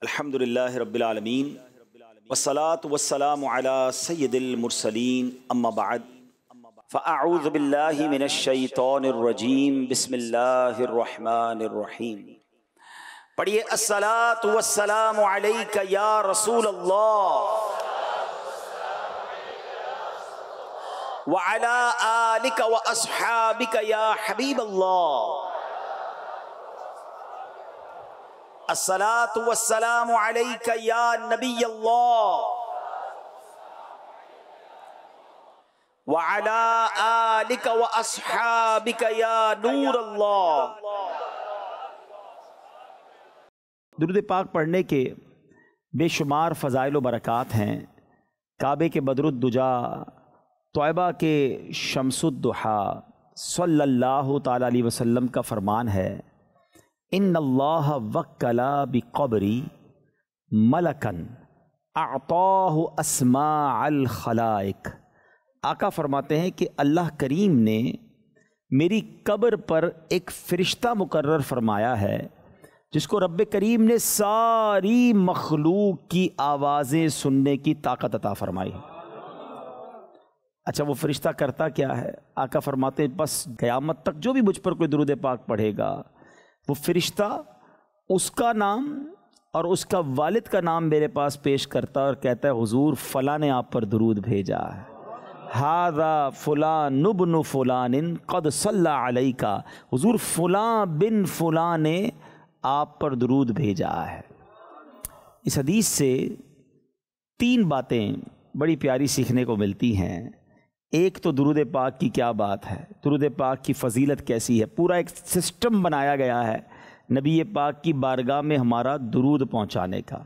الحمدللہ رب العالمین والصلاة والسلام علی سید المرسلین اما بعد فاعوذ باللہ من الشیطان الرجیم بسم اللہ الرحمن الرحیم۔ پڑھیے الصلاة والسلام علیک یا رسول اللہ وعلی آلک واصحابک یا حبیب اللہ۔ الصلاة والسلام علیک یا نبی اللہ وعلی آلک واصحابک یا نور اللہ۔ درود پاک پڑھنے کے بے شمار فضائل و برکات ہیں۔ کعبے کے بدر الدجا، طیبہ کے شمس الضحیٰ صلی اللہ تعالی علیہ وسلم کا فرمان ہے، ان اللہ وکلا بقبری ملکن اعطاہ اسماء الخلائق۔ آقا فرماتے ہیں کہ اللہ کریم نے میری قبر پر ایک فرشتہ مقرر فرمایا ہے جس کو رب کریم نے ساری مخلوق کی آوازیں سننے کی طاقت عطا فرمائی۔ اچھا، وہ فرشتہ کرتا کیا ہے؟ آقا فرماتے ہیں بس قیامت تک جو بھی مجھ پر کوئی درود پاک پڑھے گا، وہ فرشتہ اس کا نام اور اس کا والد کا نام میرے پاس پیش کرتا اور کہتا ہے حضور فلاں نے آپ پر درود بھیجا ہے، ھذا فلان ابن فلان قد صلی علیک، حضور فلاں بن فلاں نے آپ پر درود بھیجا ہے۔ اس حدیث سے تین باتیں بڑی پیاری سیکھنے کو ملتی ہیں۔ ایک تو درود پاک کی کیا بات ہے، درود پاک کی فضیلت کیسی ہے، پورا ایک سسٹم بنایا گیا ہے نبی پاک کی بارگاہ میں ہمارا درود پہنچانے کا۔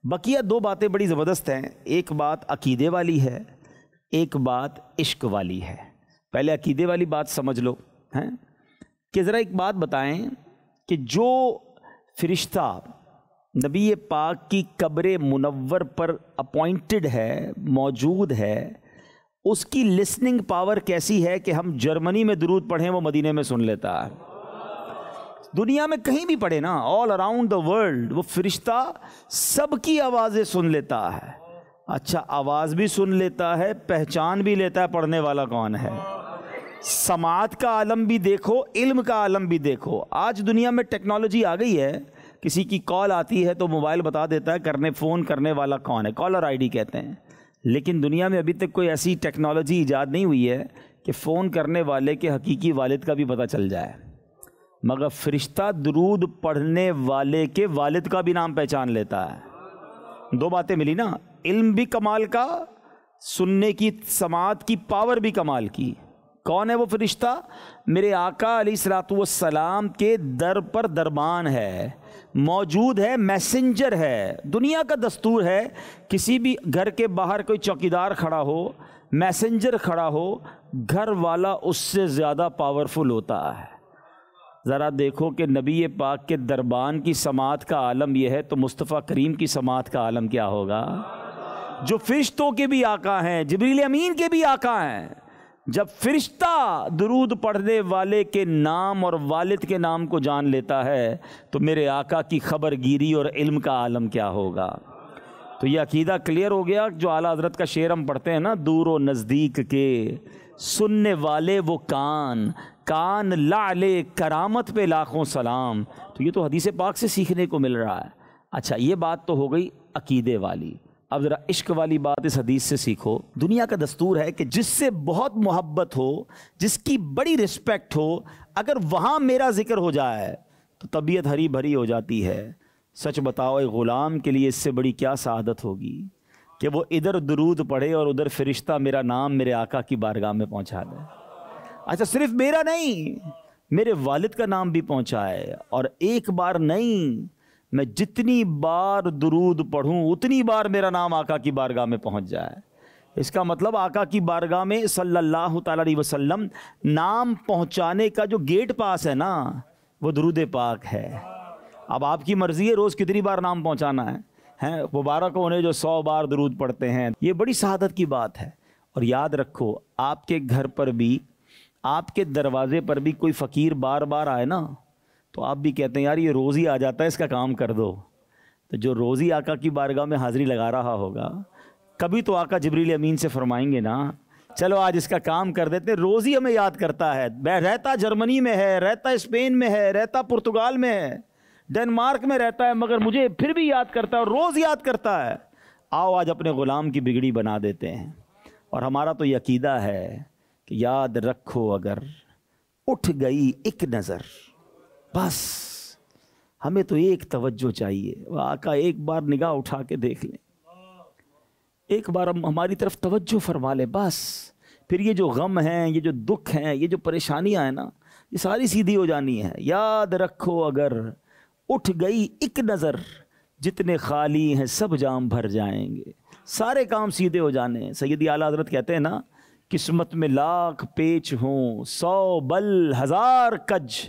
بقیہ دو باتیں بڑی زبردست ہیں، ایک بات عقیدے والی ہے، ایک بات عشق والی ہے۔ پہلے عقیدے والی بات سمجھ لو ہیں کہ ذرا ایک بات بتائیں کہ جو فرشتہ نبی پاک کی قبر منور پر اپوائنٹڈ ہے، موجود ہے، اس کی لسننگ پاور کیسی ہے کہ ہم جرمنی میں درود پڑھیں وہ مدینے میں سن لیتا ہے۔ دنیا میں کہیں بھی پڑھے نا، آل اراؤنڈ دا ورلڈ، وہ فرشتہ سب کی آوازیں سن لیتا ہے۔ اچھا، آواز بھی سن لیتا ہے، پہچان بھی لیتا ہے پڑھنے والا کون ہے۔ سماعت کا عالم بھی دیکھو، علم کا عالم بھی دیکھو۔ آج دنیا میں ٹیکنالوجی آ گئی ہے، کسی کی کال آتی ہے تو موبائل بتا دیتا ہے فون کرنے والا کون ہے، کالر آئی ڈی کہتے ہیں۔ لیکن دنیا میں ابھی تک کوئی ایسی ٹیکنالوجی ایجاد نہیں ہوئی ہے کہ فون کرنے والے کے حقیقی والد کا بھی پتہ چل جائے، مگر فرشتہ درود پڑھنے والے کے والد کا بھی نام پہچان لیتا ہے۔ دو باتیں ملی نا، علم بھی کمال کا، سننے کی سماعت کی پاور بھی کمال کی۔ کون ہے وہ فرشتہ؟ میرے آقا علیہ الصلوۃ والسلام کے در پر دربان ہے، موجود ہے، میسنجر ہے۔ دنیا کا دستور ہے کسی بھی گھر کے باہر کوئی چوکیدار کھڑا ہو، میسنجر کھڑا ہو، گھر والا اس سے زیادہ پاورفل ہوتا ہے۔ ذرا دیکھو کہ نبی پاک کے دربان کی سماعت کا عالم یہ ہے تو مصطفیٰ کریم کی سماعت کا عالم کیا ہوگا؟ جو فرشتوں کے بھی آقا ہیں، جبریل امین کے بھی آقا ہیں۔ جب فرشتہ درود پڑھنے والے کے نام اور والد کے نام کو جان لیتا ہے تو میرے آقا کی خبر گیری اور علم کا عالم کیا ہوگا؟ تو یہ عقیدہ کلیئر ہو گیا۔ جو اعلیٰ حضرت کا شعر ہم پڑھتے ہیں نا، دور و نزدیک کے سننے والے وہ کان، کان لعل کرامت پہ لاکھوں سلام۔ تو یہ تو حدیث پاک سے سیکھنے کو مل رہا ہے۔ اچھا، یہ بات تو ہو گئی عقیدے والی۔ اب ذرا عشق والی بات اس حدیث سے سیکھو۔ دنیا کا دستور ہے کہ جس سے بہت محبت ہو، جس کی بڑی رسپیکٹ ہو، اگر وہاں میرا ذکر ہو جائے تو طبیعت ہری بھری ہو جاتی ہے۔ سچ بتاؤ، ایک غلام کے لیے اس سے بڑی کیا سعادت ہوگی کہ وہ ادھر درود پڑھے اور ادھر فرشتہ میرا نام میرے آقا کی بارگاہ میں پہنچا دے۔ اچھا، صرف میرا نہیں، میرے والد کا نام بھی پہنچائے، اور ایک بار نہیں، میں جتنی بار درود پڑھوں اتنی بار میرا نام آقا کی بارگاہ میں پہنچ جائے۔ اس کا مطلب آقا کی بارگاہ میں صلی اللہ تعالی علیہ وسلم نام پہنچانے کا جو گیٹ پاس ہے نا، وہ درود پاک ہے۔ اب آپ کی مرضی ہے روز کتنی بار نام پہنچانا ہے۔ مبارک ہو انہیں جو 100 بار درود پڑھتے ہیں، یہ بڑی سعادت کی بات ہے۔ اور یاد رکھو، آپ کے گھر پر بھی، آپ کے دروازے پر بھی کوئی فقیر بار بار آئے نا تو آپ بھی کہتے ہیں یار یہ روز ہی آ جاتا ہے، اس کا کام کر دو۔ تو جو روزی آقا کی بارگاہ میں حاضری لگا رہا ہوگا، کبھی تو آقا جبریل امین سے فرمائیں گے نا چلو آج اس کا کام کر دیتے. روز ہی ہمیں یاد کرتا ہے، رہتا جرمنی میں ہے، رہتا اسپین میں ہے، رہتا پرتگال میں ہے، ڈنمارک میں رہتا ہے، مگر مجھے پھر بھی یاد کرتا ہے اور روز یاد کرتا ہے. آؤ آج اپنے غلام کی بگڑی بنا دیتے ہیں. اور ہمارا تو یہ عقیدہ ہے کہ یاد رکھو اگر اٹھ گئی ایک نظر، بس ہمیں تو ایک توجہ چاہیے. آقا ایک بار نگاہ اٹھا کے دیکھ لیں، ایک بار ہماری طرف توجہ فرما لیں، بس پھر یہ جو غم ہیں، یہ جو دکھ ہیں، یہ جو پریشانیاں ہیں نا، یہ ساری سیدھی ہو جانی ہے. یاد رکھو اگر اٹھ گئی ایک نظر، جتنے خالی ہیں سب جام بھر جائیں گے، سارے کام سیدھے ہو جانے ہیں. سیدی اعلیٰ حضرت کہتے ہیں نا، قسمت میں لاکھ پیچ ہوں 100 بل 1000 کج.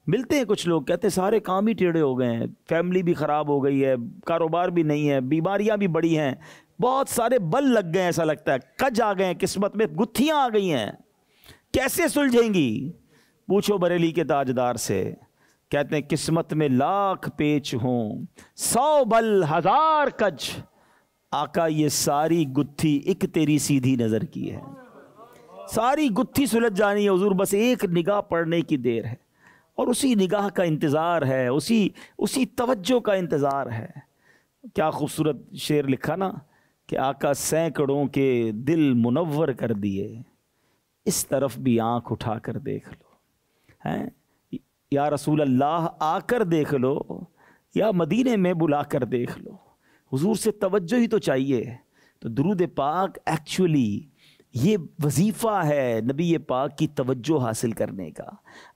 ملتے ہیں کچھ لوگ کہتے ہیں سارے کام ہی ٹیڑھے ہو گئے ہیں، فیملی بھی خراب ہو گئی ہے، کاروبار بھی نہیں ہے، بیماریاں بھی بڑی ہیں، بہت سارے بل لگ گئے، ایسا لگتا ہے کج آ گئے ہیں، قسمت میں گتھیاں آ گئی ہیں، کیسے سلجھیں گی؟ پوچھو بریلی کے تاجدار سے. کہتے ہیں قسمت میں لاکھ پیچ ہوں 100 بل 1000 کج. آقا یہ ساری گتھی ایک تیری سیدھی نظر کی ہے، ساری گتھی سلجھ جانی ہے حضور، بس ایک نگاہ پڑنے کی دیر ہے، اور اسی نگاہ کا انتظار ہے، اسی توجہ کا انتظار ہے. کیا خوبصورت شعر لکھا نا کہ آقا سینکڑوں کے دل منور کر دیے، اس طرف بھی آنکھ اٹھا کر دیکھ لو. ہیں یا رسول اللہ آ کر دیکھ لو، یا مدینے میں بلا کر دیکھ لو. حضور سے توجہ ہی تو چاہیے. تو درود پاک ایکچولی یہ وظیفہ ہے نبی پاک کی توجہ حاصل کرنے کا،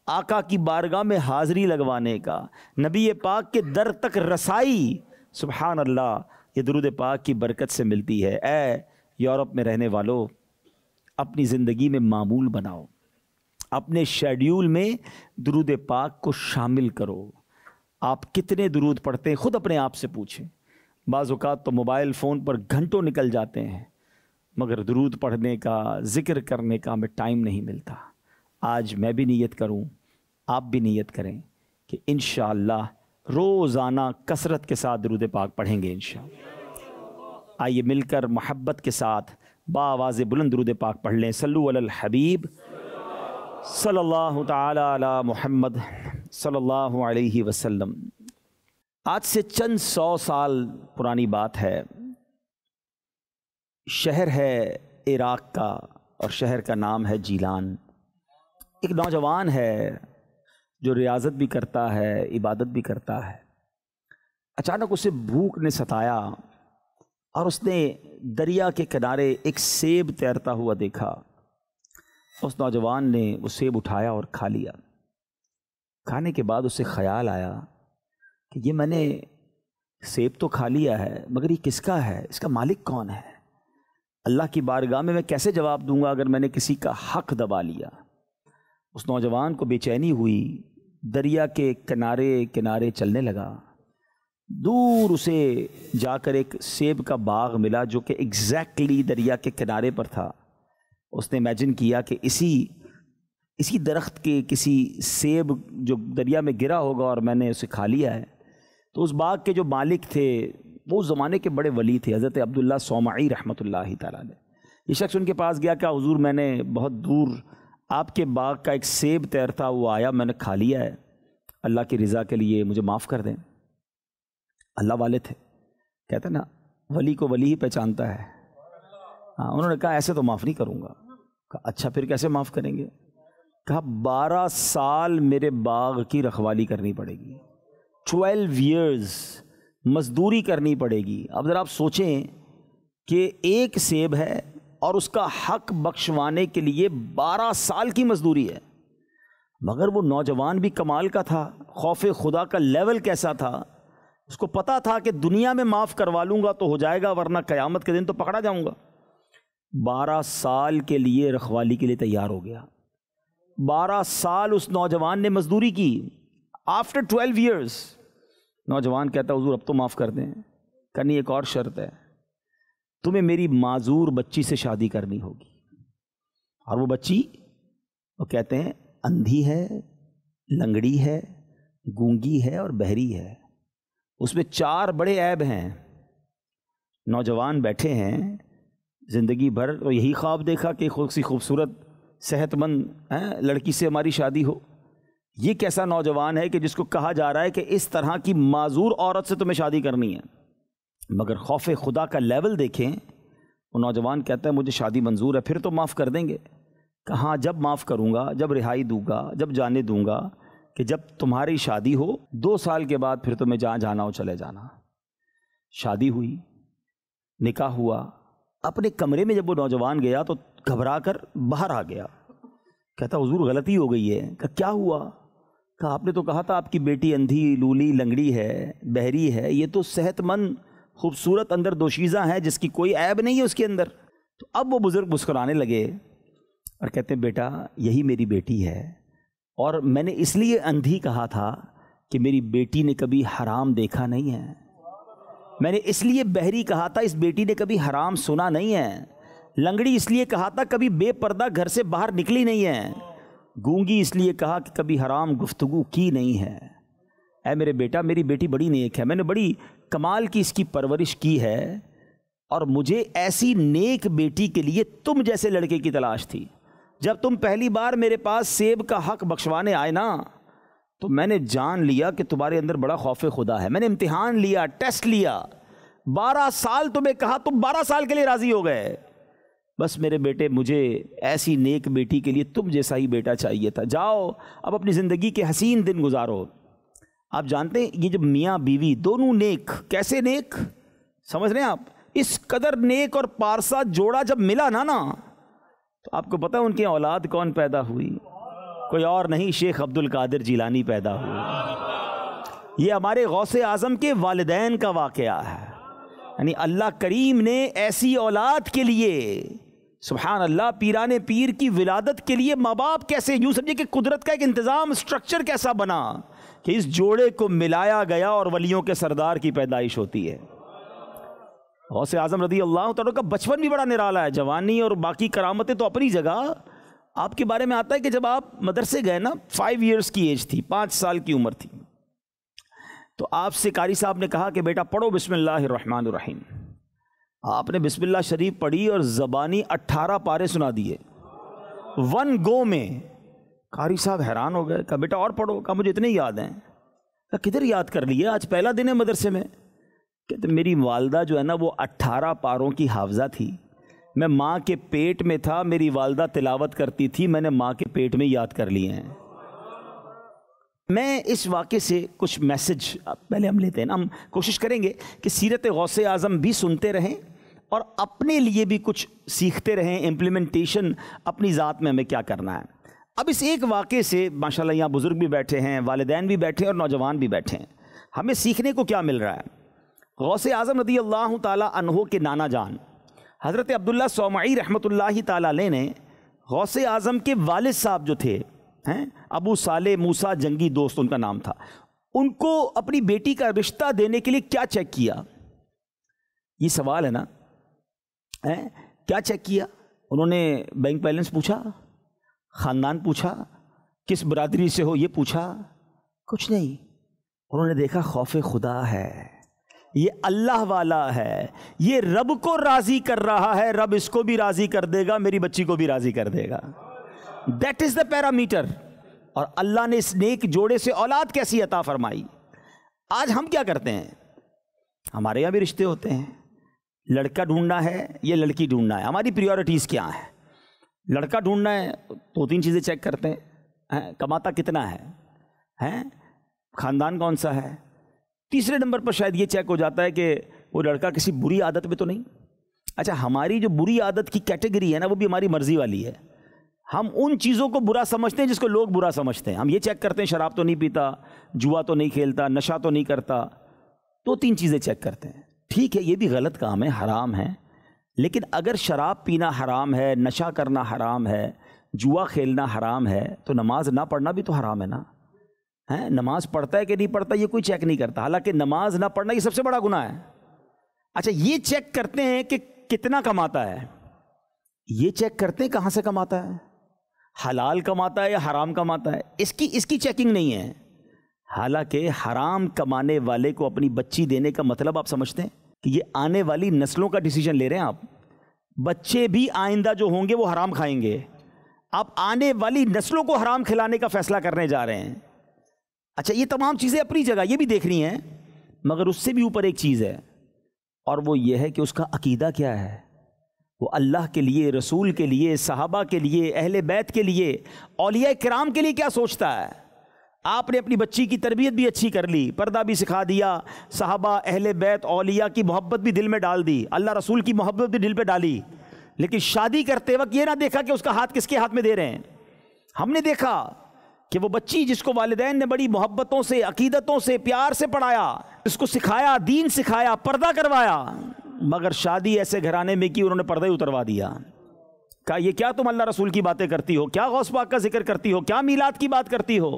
آقا کی بارگاہ میں حاضری لگوانے کا، نبی پاک کے در تک رسائی. سبحان اللہ، یہ درود پاک کی برکت سے ملتی ہے. اے یورپ میں رہنے والو، اپنی زندگی میں معمول بناؤ، اپنے شیڈیول میں درود پاک کو شامل کرو. آپ کتنے درود پڑھتے ہیں خود اپنے آپ سے پوچھیں. بعض اوقات تو موبائل فون پر گھنٹوں نکل جاتے ہیں، مگر درود پڑھنے کا، ذکر کرنے کا ہمیں ٹائم نہیں ملتا. آج میں بھی نیت کروں، آپ بھی نیت کریں کہ انشاءاللہ روزانہ کثرت کے ساتھ درود پاک پڑھیں گے انشاءاللہ. آئیے مل کر محبت کے ساتھ بآواز بلند درود پاک پڑھ لیں. صلو علی الحبیب صلی اللہ تعالی علی محمد صلی اللہ علیہ وسلم. آج سے چند 100 سال پرانی بات ہے. شہر ہے عراق کا اور شہر کا نام ہے جیلان. ایک نوجوان ہے جو ریاضت بھی کرتا ہے، عبادت بھی کرتا ہے. اچانک اسے بھوک نے ستایا اور اس نے دریا کے کنارے ایک سیب تیرتا ہوا دیکھا. اس نوجوان نے وہ سیب اٹھایا اور کھا لیا. کھانے کے بعد اسے خیال آیا کہ یہ میں نے سیب تو کھا لیا ہے، مگر یہ کس کا ہے؟ اس کا مالک کون ہے؟ اللہ کی بارگاہ میں کیسے جواب دوں گا اگر میں نے کسی کا حق دبا لیا؟ اس نوجوان کو بے چینی ہوئی، دریا کے کنارے کنارے چلنے لگا. دور اسے جا کر ایک سیب کا باغ ملا جو کہ ایگزیکٹلی دریا کے کنارے پر تھا. اس نے امیجن کیا کہ اسی درخت کے کسی سیب جو دریا میں گرا ہوگا اور میں نے اسے کھا لیا ہے. تو اس باغ کے جو مالک تھے وہ اس زمانے کے بڑے ولی تھے، حضرت عبداللہ صومعی رحمۃ اللہ تعالیٰ علیہ. یہ شخص ان کے پاس گیا کہ حضور میں نے بہت دور آپ کے باغ کا ایک سیب تیرتا ہوا آیا، میں نے کھا لیا ہے، اللہ کی رضا کے لیے مجھے معاف کر دیں. اللہ والے تھے، کہتے نا ولی کو ولی ہی پہچانتا ہے. ہاں، انہوں نے کہا ایسے تو معاف نہیں کروں گا. کہا اچھا پھر کیسے معاف کریں گے؟ کہا 12 سال میرے باغ کی رکھوالی کرنی پڑے گی، 12 ایئرز مزدوری کرنی پڑے گی. اب ذرا آپ سوچیں کہ ایک سیب ہے اور اس کا حق بخشوانے کے لیے 12 سال کی مزدوری ہے. مگر وہ نوجوان بھی کمال کا تھا، خوف خدا کا لیول کیسا تھا. اس کو پتا تھا کہ دنیا میں معاف کروا لوں گا تو ہو جائے گا، ورنہ قیامت کے دن تو پکڑا جاؤں گا. 12 سال کے لیے رکھوالی کے لیے تیار ہو گیا. 12 سال اس نوجوان نے مزدوری کی. آفٹر 12 ایئرز نوجوان کہتا حضور اب تو معاف کر دیں. کرنی ایک اور شرط ہے، تمہیں میری معذور بچی سے شادی کرنی ہوگی. اور وہ بچی، وہ کہتے ہیں اندھی ہے، لنگڑی ہے، گونگی ہے اور بہری ہے. اس میں 4 بڑے عیب ہیں۔ نوجوان بیٹھے ہیں، زندگی بھر تو یہی خواب دیکھا کہ خوبصورت صحت مند لڑکی سے ہماری شادی ہو۔ یہ کیسا نوجوان ہے کہ جس کو کہا جا رہا ہے کہ اس طرح کی معذور عورت سے تمہیں شادی کرنی ہے، مگر خوف خدا کا لیول دیکھیں۔ وہ نوجوان کہتا ہے مجھے شادی منظور ہے، پھر تو معاف کر دیں گے۔ کہاں جب معاف کروں گا، جب رہائی دوں گا، جب جانے دوں گا، کہ جب تمہاری شادی ہو 2 سال کے بعد پھر تمہیں جہاں جانا ہو چلے جانا۔ شادی ہوئی، نکاح ہوا۔ اپنے کمرے میں جب وہ نوجوان گیا تو گھبرا کر باہر آ گیا، کہتا حضور غلطی ہو گئی ہے۔ کہ کیا ہوا؟ کہ آپ نے تو کہا تھا آپ کی بیٹی اندھی، لولی، لنگڑی ہے، بہری ہے، یہ تو صحت مند خوبصورت اندر دوشیزہ ہیں جس کی کوئی عیب نہیں ہے اس کے اندر۔ تو اب وہ بزرگ مسکرانے لگے اور کہتے ہیں بیٹا یہی میری بیٹی ہے، اور میں نے اس لیے اندھی کہا تھا کہ میری بیٹی نے کبھی حرام دیکھا نہیں ہے، میں نے اس لیے بہری کہا تھا اس بیٹی نے کبھی حرام سنا نہیں ہے، لنگڑی اس لیے کہا تھا کبھی بے پردہ گھر سے باہر نکلی نہیں ہے، گونگی اس لیے کہا کہ کبھی حرام گفتگو کی نہیں ہے۔ اے میرے بیٹا میری بیٹی بڑی نیک ہے، میں نے بڑی کمال کی اس کی پرورش کی ہے، اور مجھے ایسی نیک بیٹی کے لیے تم جیسے لڑکے کی تلاش تھی۔ جب تم پہلی بار میرے پاس سیب کا حق بخشوانے آئے نا تو میں نے جان لیا کہ تمہارے اندر بڑا خوف خدا ہے۔ میں نے امتحان لیا، ٹیسٹ لیا، 12 سال تمہیں کہا، تم 12 سال کے لیے راضی ہو گئے۔ بس میرے بیٹے مجھے ایسی نیک بیٹی کے لیے تم جیسا ہی بیٹا چاہیے تھا، جاؤ اب اپنی زندگی کے حسین دن گزارو۔ آپ جانتے ہیں یہ جب میاں بیوی دونوں نیک، کیسے نیک سمجھ رہے ہیں آپ؟ اس قدر نیک اور پارسا جوڑا جب ملا نا تو آپ کو پتہ ان کی اولاد کون پیدا ہوئی؟ کوئی اور نہیں، شیخ عبد القادر جیلانی پیدا ہوئے۔ یہ ہمارے غوث اعظم کے والدین کا واقعہ ہے، یعنی اللہ کریم نے ایسی اولاد کے لیے، سبحان اللہ، پیران پیر کی ولادت کے لیے ماں باپ کیسے، یوں سمجھے کہ قدرت کا ایک انتظام، سٹرکچر کیسا بنا کہ اس جوڑے کو ملایا گیا اور ولیوں کے سردار کی پیدائش ہوتی ہے۔ غوث اعظم رضی اللہ تعالیٰ کا بچپن بھی بڑا نرالا ہے، جوانی اور باقی کرامتیں تو اپنی جگہ۔ آپ کے بارے میں آتا ہے کہ جب آپ مدرسے گئے نا، 5 ایئرس کی ایج تھی، 5 سال کی عمر تھی، تو آپ سے قاری صاحب نے کہا کہ بیٹا پڑھو بسم اللہ الرحمن الرحیم۔ آپ نے بسم اللہ شریف پڑھی اور زبانی 18 پارے سنا دیے 1 گو میں۔ قاری صاحب حیران ہو گئے، کہا بیٹا اور پڑھو۔ کہا مجھے اتنے یاد ہیں۔ کہا کدھر یاد کر لیے، آج پہلا دن ہے مدرسے میں؟ کہتے میری والدہ جو ہے نا وہ 18 پاروں کی حافظہ تھی، میں ماں کے پیٹ میں تھا، میری والدہ تلاوت کرتی تھی، میں نے ماں کے پیٹ میں یاد کر لیے ہیں۔ میں اس واقعے سے کچھ میسج پہلے ہم لیتے ہیں نا، ہم کوشش کریں گے کہ سیرت غوث اعظم بھی سنتے رہیں اور اپنے لیے بھی کچھ سیکھتے رہیں، امپلیمنٹیشن اپنی ذات میں ہمیں کیا کرنا ہے۔ اب اس ایک واقعے سے ماشاءاللہ یہاں بزرگ بھی بیٹھے ہیں، والدین بھی بیٹھے ہیں اور نوجوان بھی بیٹھے ہیں، ہمیں سیکھنے کو کیا مل رہا ہے؟ غوث اعظم رضی اللہ تعالیٰ عنہ کے نانا جان حضرت عبداللہ صومعی رحمۃ اللہ تعالیٰ علیہ نے غوث اعظم کے والد صاحب جو تھے، ابو صالح موسیٰ جنگی دوست ان کا نام تھا، ان کو اپنی بیٹی کا رشتہ دینے کے لیے کیا چیک کیا؟ یہ سوال ہے نا، کیا چیک کیا؟ انہوں نے بینک بیلنس پوچھا، خاندان پوچھا، کس برادری سے ہو یہ پوچھا؟ کچھ نہیں۔ انہوں نے دیکھا خوف خدا ہے، یہ اللہ والا ہے، یہ رب کو راضی کر رہا ہے، رب اس کو بھی راضی کر دے گا، میری بچی کو بھی راضی کر دے گا۔ That is the parameter. اور اللہ نے اس نیک جوڑے سے اولاد کیسی عطا فرمائی۔ آج ہم کیا کرتے ہیں؟ ہمارے یہاں بھی رشتے ہوتے ہیں، لڑکا ڈھونڈنا ہے یا لڑکی ڈھونڈنا ہے، ہماری پریورٹیز کیا ہیں؟ لڑکا ڈھونڈنا ہے تو 2-3 چیزیں چیک کرتے ہیں، کماتا کتنا ہے، خاندان کون سا ہے، تیسرے نمبر پر شاید یہ چیک ہو جاتا ہے کہ وہ لڑکا کسی بری عادت میں تو نہیں۔ اچھا، ہماری جو بری عادت کی کیٹیگری ہے نا وہ بھی ہماری مرضی والی ہے، ہم ان چیزوں کو برا سمجھتے ہیں جس کو لوگ برا سمجھتے ہیں۔ ہم یہ چیک کرتے ہیں شراب تو نہیں پیتا، جوا تو نہیں کھیلتا، نشہ تو نہیں کرتا، 2-3 چیزیں چیک کرتے ہیں۔ ٹھیک ہے، یہ بھی غلط کام ہے، حرام ہے، لیکن اگر شراب پینا حرام ہے، نشہ کرنا حرام ہے، جوا کھیلنا حرام ہے، تو نماز نہ پڑھنا بھی تو حرام ہے نا۔ نماز پڑھتا ہے کہ نہیں پڑھتا یہ کوئی چیک نہیں کرتا، حالانکہ نماز نہ پڑھنا یہ سب سے بڑا گناہ ہے۔ اچھا، یہ چیک کرتے ہیں کہ کتنا کماتا ہے، یہ چیک کرتے ہیں کہاں سے کماتا ہے، حلال کماتا ہے یا حرام کماتا ہے، اس کی چیکنگ نہیں ہے۔ حالانکہ حرام کمانے والے کو اپنی بچی دینے کا مطلب آپ سمجھتے ہیں کہ یہ آنے والی نسلوں کا ڈیسیجن لے رہے ہیں آپ. بچے بھی آئندہ جو ہوں گے وہ حرام کھائیں گے. آپ آنے والی نسلوں کو حرام کھلانے کا فیصلہ کرنے جا رہے ہیں. اچھا یہ تمام چیزیں اپنی جگہ یہ بھی دیکھنی ہیں، مگر اس سے بھی اوپر ایک چیز ہے، اور وہ یہ ہے کہ اس کا عقیدہ کیا ہے. وہ اللہ کے لیے، رسول کے لیے، صحابہ کے لیے، اہل بیت کے لیے، اولیاء کرام کے لیے کیا سوچتا ہے. آپ نے اپنی بچی کی تربیت بھی اچھی کر لی، پردہ بھی سکھا دیا، صحابہ، اہل بیت، اولیاء کی محبت بھی دل میں ڈال دی، اللہ رسول کی محبت بھی دل پہ ڈالی، لیکن شادی کرتے وقت یہ نہ دیکھا کہ اس کا ہاتھ کس کے ہاتھ میں دے رہے ہیں. ہم نے دیکھا کہ وہ بچی جس کو والدین نے بڑی محبتوں سے، عقیدتوں سے، پیار سے پڑھایا، اس کو سکھایا، دین سکھایا، پردہ کروایا، مگر شادی ایسے گھرانے میں کی انہوں نے پردہ ہی اتروا دیا. کہا یہ کیا تم اللہ رسول کی باتیں کرتی ہو، کیا غوث پاک کا ذکر کرتی ہو، کیا میلاد کی بات کرتی ہو.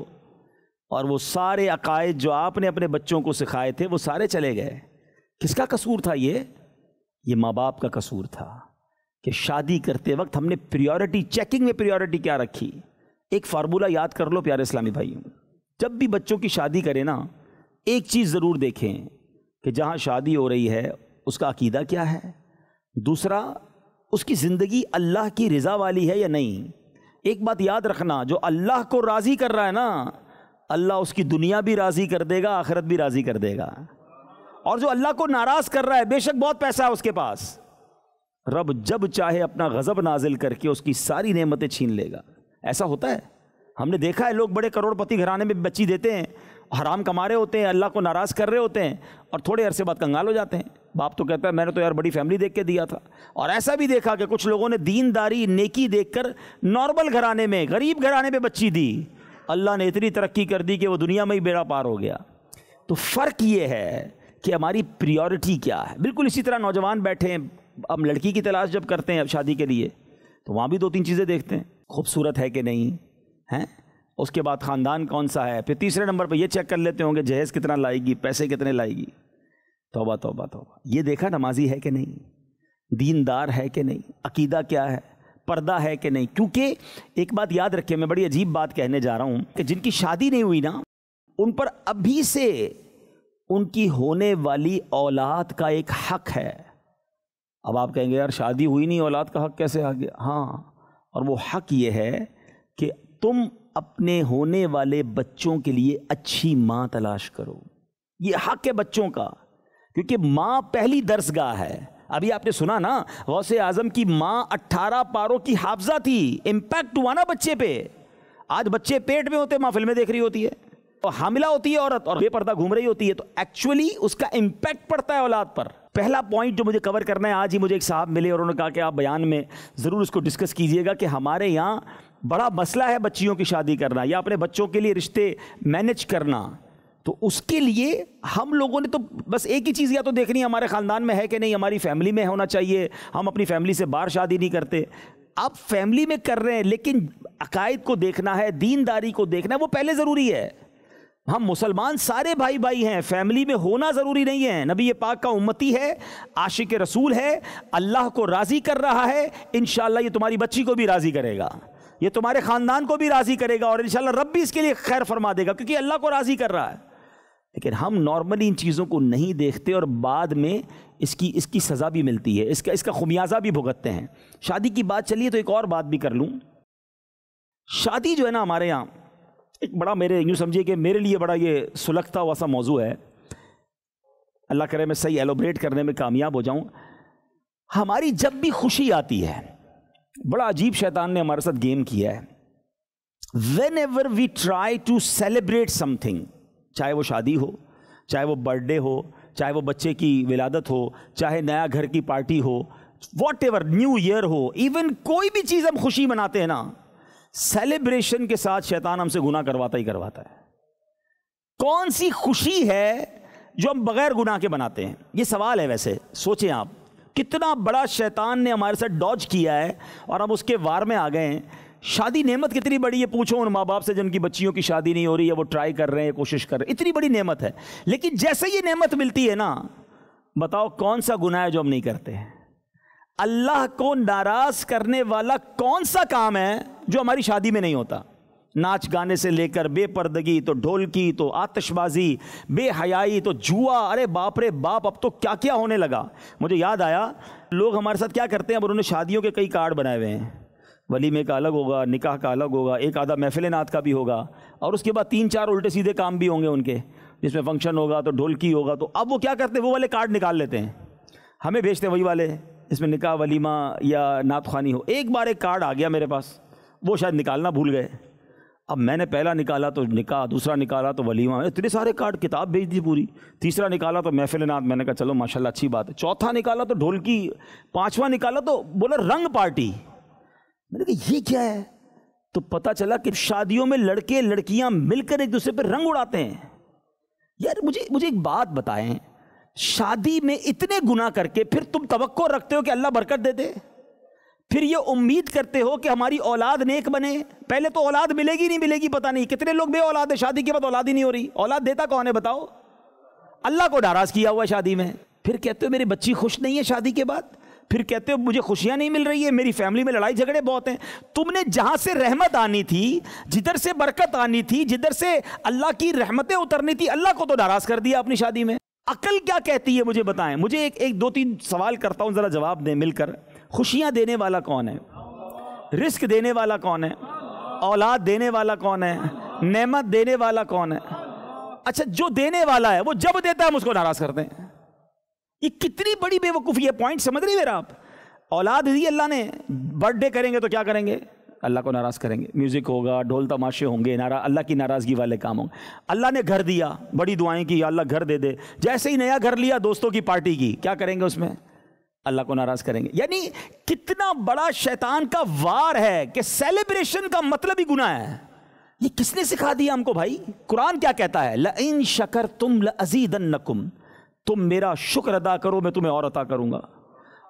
اور وہ سارے عقائد جو آپ نے اپنے بچوں کو سکھائے تھے وہ سارے چلے گئے. کس کا قصور تھا؟ یہ ماں باپ کا قصور تھا کہ شادی کرتے وقت ہم نے پریورٹی، چیکنگ میں پریورٹی کیا رکھی. ایک فارمولہ یاد کر لو پیارے اسلامی بھائیوں، جب بھی بچوں کی شادی کریں نا، ایک چیز ضرور دیکھیں کہ جہاں شادی ہو رہی ہے اس کا عقیدہ کیا ہے، دوسرا اس کی زندگی اللہ کی رضا والی ہے یا نہیں. ایک بات یاد رکھنا، جو اللہ کو راضی کر رہا ہے نا، اللہ اس کی دنیا بھی راضی کر دے گا، آخرت بھی راضی کر دے گا. اور جو اللہ کو ناراض کر رہا ہے، بے شک بہت پیسہ ہے اس کے پاس، رب جب چاہے اپنا غضب نازل کر کے اس کی ساری نعمتیں چھین لے گا. ایسا ہوتا ہے، ہم نے دیکھا ہے. لوگ بڑے کروڑ پتی گھرانے میں بچی دیتے ہیں، حرام کما رہے ہوتے ہیں، اللہ کو ناراض کر رہے ہوتے ہیں، اور تھوڑے عرصے بعد کنگال ہو جاتے ہیں. باپ تو کہتا ہے میں نے تو یار بڑی فیملی دیکھ کے دیا تھا. اور ایسا بھی دیکھا کہ کچھ لوگوں نے دینداری، نیکی دیکھ کر نارمل گھرانے میں، غریب گھرانے میں بچی دی، اللہ نے اتنی ترقی کر دی کہ وہ دنیا میں ہی بیڑا پار ہو گیا. تو فرق یہ ہے کہ ہماری پریورٹی کیا ہے. بالکل اسی طرح نوجوان بیٹھے ہیں، ہم لڑکی کی تلاش جب کرتے ہیں اب شادی کے لیے، تو وہاں بھی 2-3 چیزیں دیکھتے ہیں، خوبصورت ہے کہ نہیں ہے، اس کے بعد خاندان کون سا ہے، پھر تیسرے نمبر پہ یہ چیک کر لیتے ہوں گے جہیز کتنا لائے گی، پیسے کتنے لائے گی. توبہ توبہ توبہ. یہ دیکھا نمازی ہے کہ نہیں، دیندار ہے کہ نہیں، عقیدہ کیا ہے، پردہ ہے کہ نہیں. کیونکہ ایک بات یاد رکھیں، میں بڑی عجیب بات کہنے جا رہا ہوں کہ جن کی شادی نہیں ہوئی نا، ان پر ابھی سے ان کی ہونے والی اولاد کا ایک حق ہے. اب آپ کہیں گے یار شادی ہوئی نہیں، اولاد کا حق کیسے آ گیا؟ ہاں، اور وہ حق یہ ہے کہ تم اپنے ہونے والے بچوں کے لیے اچھی ماں تلاش کرو. یہ حق ہے بچوں کا، کیونکہ ماں پہلی درسگاہ ہے. ابھی آپ نے سنا نا، غوث اعظم کی ماں 18 پاروں کی حافظہ تھی. امپیکٹ ہوا نا بچے پہ. آج بچے پیٹ میں ہوتے، ماں فلمیں دیکھ رہی ہوتی ہے، اور حاملہ ہوتی ہے عورت اور بے پردہ گھوم رہی ہوتی ہے، تو ایکچولی اس کا امپیکٹ پڑتا ہے اولاد پر. پہلا پوائنٹ جو مجھے کور کرنا ہے، آج ہی مجھے ایک صاحب ملے اور انہوں نے کہا کہ آپ بیان میں ضرور اس کو ڈسکس کیجئے گا کہ ہمارے یہاں بڑا مسئلہ ہے بچیوں کی شادی کرنا یا اپنے بچوں کے لیے رشتے مینج کرنا. تو اس کے لیے ہم لوگوں نے تو بس ایک ہی چیز یا تو دیکھنی ہے ہمارے خاندان میں ہے کہ نہیں، ہماری فیملی میں ہونا چاہیے. ہم اپنی فیملی سے باہر شادی نہیں کرتے. آپ فیملی میں کر رہے ہیں لیکن عقائد کو دیکھنا ہے، دینداری کو دیکھنا ہے، وہ پہلے ضروری ہے. ہم مسلمان سارے بھائی بھائی ہیں، فیملی میں ہونا ضروری نہیں ہے. نبی پاک کا امتی ہے، عاشق رسول ہے، اللہ کو راضی کر رہا ہے، انشاءاللہ یہ تمہاری بچی کو بھی راضی کرے گا، یہ تمہارے خاندان کو بھی راضی کرے گا، اور انشاءاللہ رب بھی اس کے لیے خیر فرما دے گا، کیونکہ اللہ کو راضی کر رہا ہے. لیکن ہم نارملی ان چیزوں کو نہیں دیکھتے اور بعد میں اس کی سزا بھی ملتی ہے، اس کا خمیازہ بھی بھگتتے ہیں. شادی کی بات چلیے تو ایک اور بات بھی کر لوں. شادی جو ہے نا ہمارے یہاں ایک بڑا، میرے یوں سمجھیے کہ میرے لیے بڑا یہ سلگتا ہوا سا موضوع ہے. اللہ کرے میں صحیح ایلوبریٹ کرنے میں کامیاب ہو جاؤں. ہماری جب بھی خوشی آتی ہے، بڑا عجیب شیطان نے ہمارے ساتھ گیم کیا ہے. whenever we try to celebrate something، چاہے وہ شادی ہو، چاہے وہ برتھ ڈے ہو، چاہے وہ بچے کی ولادت ہو، چاہے نیا گھر کی پارٹی ہو، واٹ ایور، نیو ایئر ہو، ایون کوئی بھی چیز ہم خوشی مناتے ہیں نا، سیلیبریشن کے ساتھ شیطان ہم سے گناہ کرواتا ہی کرواتا ہے. کون سی خوشی ہے جو ہم بغیر گناہ کے بناتے ہیں؟ یہ سوال ہے. ویسے سوچیں آپ، کتنا بڑا شیطان نے ہمارے ساتھ ڈاج کیا ہے اور ہم اس کے وار میں آ گئے ہیں. شادی نعمت کتنی بڑی ہے، پوچھو ان ماں باپ سے جن کی بچیوں کی شادی نہیں ہو رہی ہے، وہ ٹرائی کر رہے ہیں، کوشش کر رہے ہیں، اتنی بڑی نعمت ہے. لیکن جیسے یہ نعمت ملتی ہے نا، بتاؤ کون سا گناہ ہے جو ہم نہیں کرتے ہیں؟ اللہ کو ناراض کرنے والا کون سا کام ہے جو ہماری شادی میں نہیں ہوتا؟ ناچ گانے سے لے کر بے پردگی تو ڈھولکی تو آتش بازی، بے حیائی تو جوا، ارے باپ رے باپ، اب تو کیا کیا ہونے لگا۔ مجھے یاد آیا لوگ ہمارے ساتھ کیا کرتے ہیں، اب انہوں نے شادیوں کے کئی کارڈ بنائے ہوئے ہیں، ولیمے کا الگ ہوگا، نکاح کا الگ ہوگا، ایک آدھا محفل نعت کا بھی ہوگا، اور اس کے بعد 3-4 الٹے سیدھے کام بھی ہوں گے ان کے، جس میں فنکشن ہوگا تو ڈھولکی ہوگا۔ تو اب وہ کیا کرتے ہیں، وہ والے کارڈ نکال لیتے ہیں، ہمیں بھیجتے ہیں وہی والے، اس میں نکاح ولیمہ یا نعت خوانی ہو۔ ایک بار ایک کارڈ آ گیا میرے پاس، وہ شاید نکالنا بھول گئے۔ اب میں نے پہلا نکالا تو نکاح، دوسرا نکالا تو ولیمہ، اتنے سارے کارڈ، کتاب بھیج دی پوری، تیسرا نکالا تو محفل نعت، میں نے کہا چلو ماشاءاللہ اچھی بات ہے، چوتھا نکالا تو ڈھولکی، پانچواں نکالا تو بولا رنگ پارٹی۔ میں نے کہا یہ کیا ہے؟ تو پتہ چلا کہ شادیوں میں لڑکے لڑکیاں مل کر ایک دوسرے پہ رنگ اڑاتے ہیں۔ یار مجھے ایک بات بتائیں، شادی میں اتنے گناہ کر کے پھر تم توقع رکھتے ہو کہ اللہ برکت دے دے، پھر یہ امید کرتے ہو کہ ہماری اولاد نیک بنے۔ پہلے تو اولاد ملے گی نہیں ملے گی پتہ نہیں، کتنے لوگ بے اولاد ہیں، شادی کے بعد اولاد ہی نہیں ہو رہی۔ اولاد دیتا کون ہے بتاؤ؟ اللہ کو ناراض کیا ہوا ہے شادی میں۔ پھر کہتے ہو میری بچی خوش نہیں ہے شادی کے بعد، پھر کہتے ہو مجھے خوشیاں نہیں مل رہی ہے، میری فیملی میں لڑائی جھگڑے بہت ہیں۔ تم نے جہاں سے رحمت آنی تھی، جدھر سے برکت آنی تھی، جدھر سے اللہ کی رحمتیں اترنی تھی، اللہ کو تو ناراض کر دیا اپنی شادی میں۔ عقل کیا کہتی ہے مجھے بتائیں۔ مجھے ایک 2-3 سوال کرتا ہوں، ذرا جواب دیں مل کر۔ خوشیاں دینے والا کون ہے؟ رزق دینے والا کون ہے؟ اولاد دینے والا کون ہے؟ نعمت دینے والا کون ہے؟ اچھا جو دینے والا ہے وہ جب دیتا ہے ہم اس کو ناراض کرتے ہیں۔ یہ کتنی بڑی بے وقوفی ہے، پوائنٹ سمجھ رہی میرا آپ؟ اولاد دی اللہ نے، برتھ ڈے کریں گے تو کیا کریں گے؟ اللہ کو ناراض کریں گے، میوزک ہوگا، ڈھول تماشے ہوں گے، اللہ کی ناراضگی والے کام ہوں گے۔ اللہ نے گھر دیا، بڑی دعائیں کی یا اللہ گھر دے دے، جیسے ہی نیا گھر لیا دوستوں کی پارٹی کی، کیا کریں گے اس میں؟ اللہ کو ناراض کریں گے۔ یعنی کتنا بڑا شیطان کا وار ہے کہ سیلیبریشن کا مطلب ہی گناہ ہے۔ یہ کس نے سکھا دیا ہم کو بھائی؟ قرآن کیا کہتا ہے؟ لَإِن شَكَرْتُمْ لَأَزِيدَنَّكُمْ، تم میرا شکر ادا کرو میں تمہیں اور عطا کروں گا۔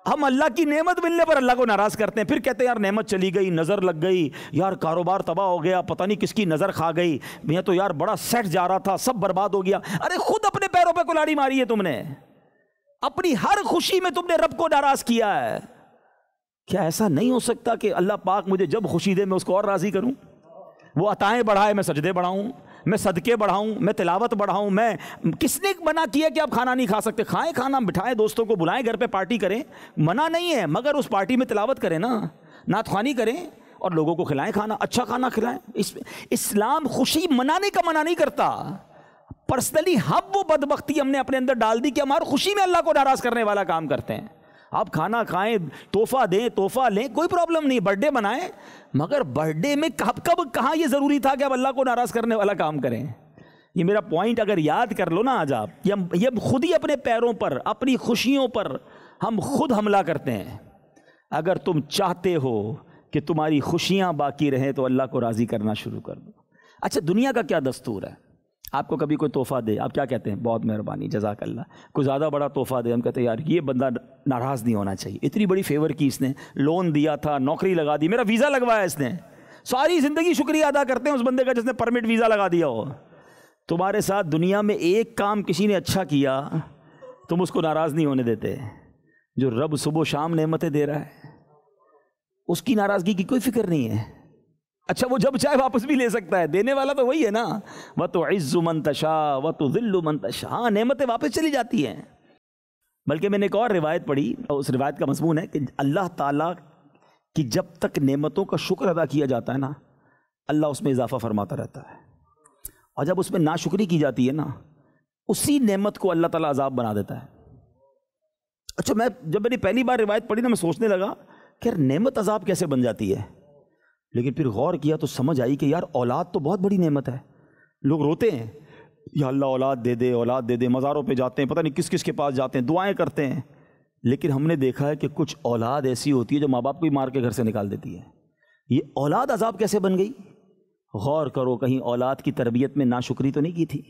ہم اللہ کی نعمت ملنے پر اللہ کو ناراض کرتے ہیں، پھر کہتے ہیں یار نعمت چلی گئی، نظر لگ گئی، یار کاروبار تباہ ہو گیا، پتہ نہیں کس کی نظر کھا گئی، میں تو یار بڑا سیٹ جا رہا تھا، سب برباد ہو گیا۔ ارے خود اپنے پیروں پہ کلاڑی ماری ہے تم نے، اپنی ہر خوشی میں تم نے رب کو ناراض کیا ہے۔ کیا ایسا نہیں ہو سکتا کہ اللہ پاک مجھے جب خوشی دے میں اس کو اور راضی کروں؟ وہ عطائیں بڑھائے میں سجدے بڑھاؤں، میں صدقے بڑھاؤں، میں تلاوت بڑھاؤں۔ میں کس نے منع کیا کہ آپ کھانا نہیں کھا سکتے؟ کھائیں کھانا، بٹھائیں دوستوں کو، بلائیں گھر پہ پارٹی کریں، منع نہیں ہے، مگر اس پارٹی میں تلاوت کریں نا، نعت خوانی کریں اور لوگوں کو کھلائیں کھانا، اچھا کھانا کھلائیں۔ اسلام خوشی منانے کا منع نہیں کرتا۔ پرسنلی ہم وہ بدبختی ہم نے اپنے اندر ڈال دی کہ ہماری خوشی میں اللہ کو ناراض کرنے والا کام کرتے ہیں۔ آپ کھانا کھائیں، تحفہ دیں، تحفہ لیں، کوئی پرابلم نہیں، برتھ ڈے منائیں، مگر برتھ ڈے میں کب کہاں یہ ضروری تھا کہ آپ اللہ کو ناراض کرنے والا کام کریں؟ یہ میرا پوائنٹ اگر یاد کر لو نا آج آپ، یہ خود ہی اپنے پیروں پر، اپنی خوشیوں پر ہم خود حملہ کرتے ہیں۔ اگر تم چاہتے ہو کہ تمہاری خوشیاں باقی رہیں تو اللہ کو راضی کرنا شروع کر دو۔ اچھا دنیا کا کیا دستور ہے؟ آپ کو کبھی کوئی تحفہ دے، آپ کیا کہتے ہیں؟ بہت مہربانی، جزاک اللہ۔ کوئی زیادہ بڑا تحفہ دے، ہم کہتے ہیں یار یہ بندہ ناراض نہیں ہونا چاہیے، اتنی بڑی فیور کی اس نے، لون دیا تھا، نوکری لگا دی، میرا ویزا لگوایا اس نے، ساری زندگی شکریہ ادا کرتے ہیں اس بندے کا جس نے پرمٹ ویزا لگا دیا ہو۔ تمہارے ساتھ دنیا میں ایک کام کسی نے اچھا کیا، تم اس کو ناراض نہیں ہونے دیتے۔ جو رب صبح و شام نعمتیں دے رہا ہے اس کی ناراضگی کی کوئی فکر نہیں ہے۔ اچھا وہ جب چاہے واپس بھی لے سکتا ہے، دینے والا تو وہی ہے نا، وَتُعِزُّ مَن تَشَاءُ وَتُذِلُّ مَن تَشَاءُ، ہاں نعمتیں واپس چلی جاتی ہیں۔ بلکہ میں نے ایک اور روایت پڑھی، اس روایت کا مضمون ہے کہ اللہ تعالیٰ کی جب تک نعمتوں کا شکر ادا کیا جاتا ہے نا، اللہ اس میں اضافہ فرماتا رہتا ہے، اور جب اس میں ناشکری کی جاتی ہے نا، اسی نعمت کو اللہ تعالیٰ عذاب بنا دیتا ہے۔ اچھا جب میں نے پہلی بار روایت پڑھی نا، میں سوچنے لگا کہ یار نعمت عذاب کیسے بن جاتی ہے، لیکن پھر غور کیا تو سمجھ آئی کہ یار اولاد تو بہت بڑی نعمت ہے۔ لوگ روتے ہیں یا اللہ اولاد دے دے، اولاد دے دے، مزاروں پہ جاتے ہیں، پتہ نہیں کس کس کے پاس جاتے ہیں، دعائیں کرتے ہیں، لیکن ہم نے دیکھا ہے کہ کچھ اولاد ایسی ہوتی ہے جو ماں باپ کو ہی مار کے گھر سے نکال دیتی ہے۔ یہ اولاد عذاب کیسے بن گئی؟ غور کرو، کہیں اولاد کی تربیت میں ناشکری تو نہیں کی تھی؟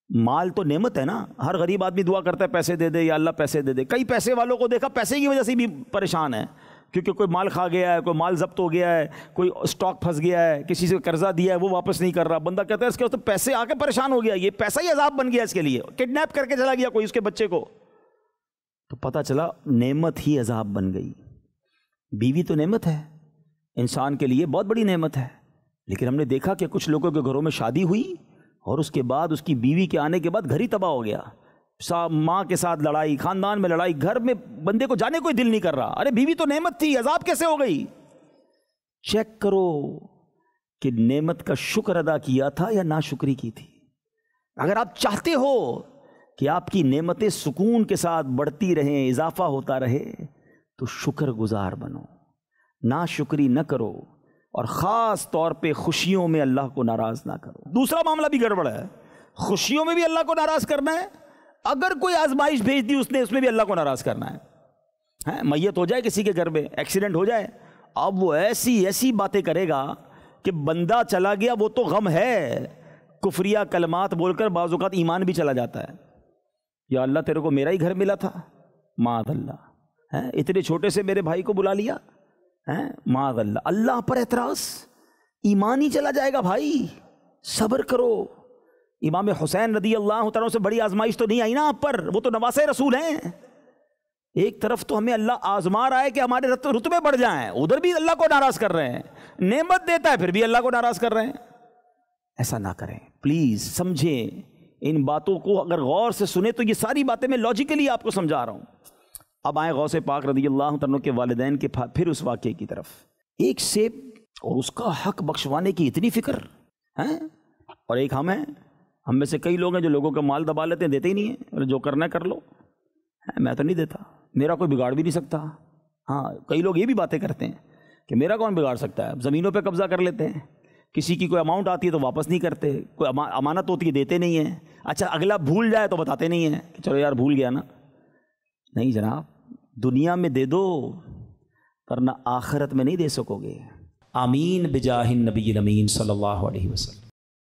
مال تو نعمت ہے نا، ہر غریب آدمی دعا کرتا ہے پیسے دے دے یا اللہ پیسے دے دے۔ کئی پیسے والوں کو دیکھا پیسے کی وجہ سے بھی پریشان ہے، کیونکہ کوئی مال کھا گیا ہے، کوئی مال ضبط ہو گیا ہے، کوئی اسٹاک پھنس گیا ہے، کسی سے قرضہ دیا ہے وہ واپس نہیں کر رہا، بندہ کہتا ہے اس کے تو پیسے آ کے پریشان ہو گیا، یہ پیسہ ہی عذاب بن گیا اس کے لیے، کڈنیپ کر کے چلا گیا کوئی اس کے بچے کو، تو پتہ چلا نعمت ہی عذاب بن گئی۔ بیوی تو نعمت ہے، انسان کے لیے بہت بڑی نعمت ہے، لیکن ہم نے دیکھا کہ کچھ لوگوں کے گھروں میں شادی ہوئی اور اس کے بعد اس کی بیوی کے آنے کے بعد گھر ہی تباہ ہو گیا، ماں کے ساتھ لڑائی، خاندان میں لڑائی، گھر میں بندے کو جانے کوئی دل نہیں کر رہا۔ ارے بیوی تو نعمت تھی، عذاب کیسے ہو گئی؟ چیک کرو کہ نعمت کا شکر ادا کیا تھا یا ناشکری کی تھی۔ اگر آپ چاہتے ہو کہ آپ کی نعمتیں سکون کے ساتھ بڑھتی رہیں، اضافہ ہوتا رہے، تو شکر گزار بنو، ناشکری نہ کرو، اور خاص طور پہ خوشیوں میں اللہ کو ناراض نہ کرو۔ دوسرا معاملہ بھی گڑبڑ ہے، خوشیوں میں بھی اللہ کو ناراض کرنا ہے، اگر کوئی آزمائش بھیج دی اس نے، اس میں بھی اللہ کو ناراض کرنا ہے۔ میت ہو جائے کسی کے گھر میں، ایکسیڈنٹ ہو جائے، اب وہ ایسی باتیں کرے گا کہ بندہ چلا گیا وہ تو غم ہے، کفریہ کلمات بول کر بعض اوقات ایمان بھی چلا جاتا ہے۔ یا اللہ تیرے کو میرا ہی گھر ملا تھا، معاذ اللہ، اتنے چھوٹے سے میرے بھائی کو بلا لیا، معاذ اللہ، اللہ پر اعتراض، ایمان ہی چلا جائے گا بھائی، صبر کرو۔ امام حسین رضی اللہ تعالیٰ سے بڑی آزمائش تو نہیں آئی نا آپ پر، وہ تو نواسۂ رسول ہیں۔ ایک طرف تو ہمیں اللہ آزما رہا ہے کہ ہمارے رتبے بڑھ جائیں، ادھر بھی اللہ کو ناراض کر رہے ہیں، نعمت دیتا ہے پھر بھی اللہ کو ناراض کر رہے ہیں۔ ایسا نہ کریں پلیز، سمجھیں ان باتوں کو، اگر غور سے سنیں تو یہ ساری باتیں میں لاجیکلی آپ کو سمجھا رہا ہوں۔ اب آئیں غوث پاک رضی اللہ تعالیٰ کے والدین کے پھر اس واقعے کی طرف۔ ایک سیب اور اس کا حق بخشوانے کی اتنی فکر ہے، اور ایک ہم ہیں، ہم میں سے کئی لوگ ہیں جو لوگوں کا مال دبا لیتے ہیں، دیتے ہی نہیں ہیں، جو کرنا ہے کر لو، میں تو نہیں دیتا، میرا کوئی بگاڑ بھی نہیں سکتا۔ ہاں، کئی لوگ یہ بھی باتیں کرتے ہیں کہ میرا کون بگاڑ سکتا ہے، زمینوں پہ قبضہ کر لیتے ہیں، کسی کی کوئی اماؤنٹ آتی ہے تو واپس نہیں کرتے، کوئی امانت ہوتی ہے دیتے نہیں ہیں، اچھا اگلا بھول جائے تو بتاتے نہیں ہیں کہ چلو یار بھول گیا نا۔ نہیں جناب، دنیا میں دے دو ورنہ آخرت میں نہیں دے سکو گے۔ آمین بجاہ النبی الامین صلی اللہ علیہ وسلم۔